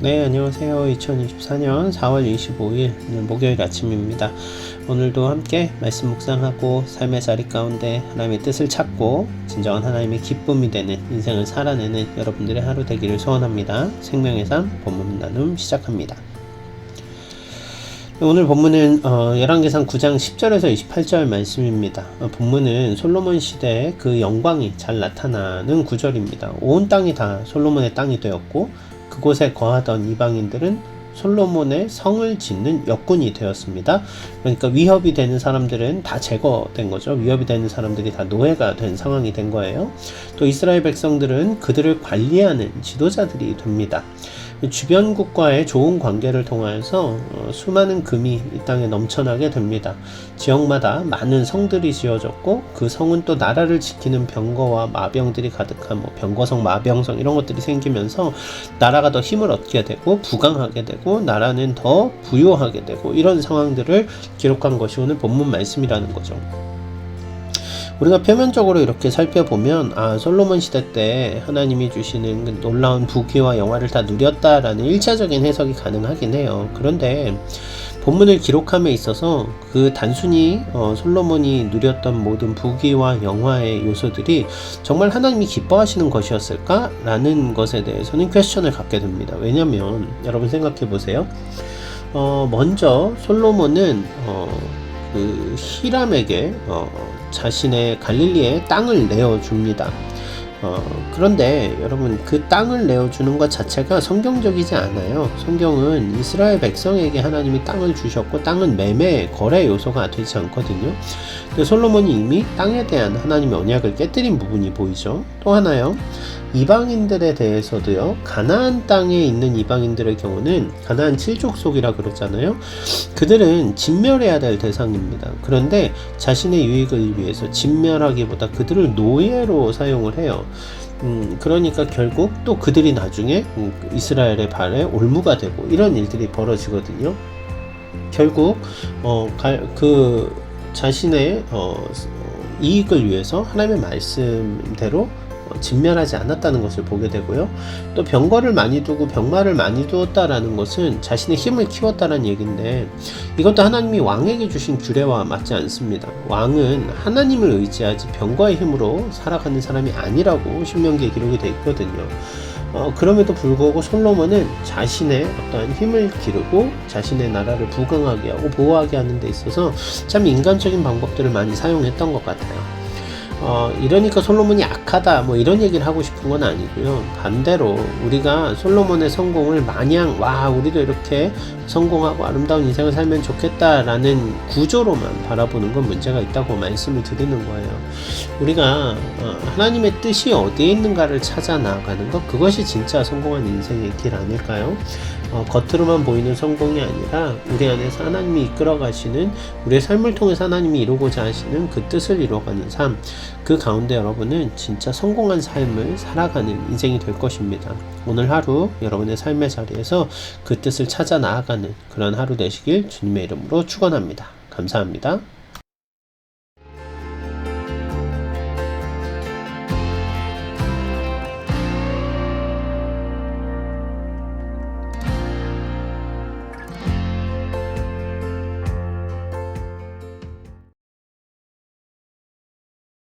네, 안녕하세요. 2024년 4월 25일 목요일 아침입니다. 오늘도 함께 말씀 묵상하고 삶의 자리 가운데 하나님의 뜻을 찾고 진정한 하나님의 기쁨이 되는 인생을 살아내는 여러분들의 하루 되기를 소원합니다. 생명의 삶 본문 나눔 시작합니다. 오늘 본문은 열왕기상 9장 10절에서 28절 말씀입니다. 본문은 솔로몬 시대의 그 영광이 잘 나타나는 구절입니다. 온 땅이 다 솔로몬의 땅이 되었고 그곳에 거하던 이방인들은 솔로몬의 성을 짓는 역군이 되었습니다. 그러니까 위협이 되는 사람들은 다 제거된 거죠. 위협이 되는 사람들이 다 노예가 된 상황이 된 거예요. 또 이스라엘 백성들은 그들을 관리하는 지도자들이 됩니다. 주변국과의 좋은 관계를 통하여서 수많은 금이 이 땅에 넘쳐나게 됩니다. 지역마다 많은 성들이 지어졌고 그 성은 또 나라를 지키는 병거와 마병들이 가득한 병거성, 마병성 이런 것들이 생기면서 나라가 더 힘을 얻게 되고 부강하게 되고 나라는 더 부유하게 되고 이런 상황들을 기록한 것이 오늘 본문 말씀이라는 거죠. 우리가 표면적으로 이렇게 살펴보면 솔로몬 시대 때 하나님이 주시는 그 놀라운 부귀와 영화를 다 누렸다라는 1차적인 해석이 가능하긴 해요. 그런데 본문을 기록함에 있어서 그 단순히 솔로몬이 누렸던 모든 부귀와 영화의 요소들이 정말 하나님이 기뻐하시는 것이었을까라는 것에 대해서는 퀘스천을 갖게 됩니다. 왜냐면 여러분 생각해 보세요. 먼저 솔로몬은 그 히람에게 자신의 갈릴리의 땅을 내어줍니다. 그런데 여러분 그 땅을 내어주는 것 자체가 성경적이지 않아요. 성경은 이스라엘 백성에게 하나님이 땅을 주셨고 땅은 매매 거래 요소가 되지 않거든요. 근데 솔로몬이 이미 땅에 대한 하나님의 언약을 깨뜨린 부분이 보이죠. 또 하나요. 이방인들에 대해서도요. 가나안 땅에 있는 이방인들의 경우는 가나안 7족속이라 그러잖아요. 그들은 진멸해야 될 대상입니다. 그런데 자신의 유익을 위해서 진멸하기보다 그들을 노예로 사용을 해요. 그러니까 결국 또 그들이 나중에 이스라엘의 발에 올무가 되고 이런 일들이 벌어지거든요. 결국 그 자신의 이익을 위해서 하나님의 말씀대로 진멸하지 않았다는 것을 보게 되고요. 또 병거를 많이 두고 병마를 많이 두었다라는 것은 자신의 힘을 키웠다는 얘기인데 이것도 하나님이 왕에게 주신 규례와 맞지 않습니다. 왕은 하나님을 의지하지 병거의 힘으로 살아가는 사람이 아니라고 신명기에 기록이 되어 있거든요. 그럼에도 불구하고 솔로몬은 자신의 어떠한 힘을 기르고 자신의 나라를 부강하게 하고 보호하게 하는 데 있어서 참 인간적인 방법들을 많이 사용했던 것 같아요. 이러니까 솔로몬이 악하다 이런 얘기를 하고 싶은 건 아니고요. 반대로 우리가 솔로몬의 성공을 마냥 우리도 이렇게 성공하고 아름다운 인생을 살면 좋겠다라는 구조로만 바라보는 건 문제가 있다고 말씀을 드리는 거예요. 우리가 하나님의 뜻이 어디에 있는가를 찾아 나아가는 것, 그것이 진짜 성공한 인생의 길 아닐까요? 겉으로만 보이는 성공이 아니라 우리 안에서 하나님이 이끌어 가시는, 우리의 삶을 통해서 하나님이 이루고자 하시는 그 뜻을 이루어가는 삶, 그 가운데 여러분은 진짜 성공한 삶을 살아가는 인생이 될 것입니다. 오늘 하루 여러분의 삶의 자리에서 그 뜻을 찾아 나아가는 그런 하루 되시길 주님의 이름으로 축원합니다. 감사합니다.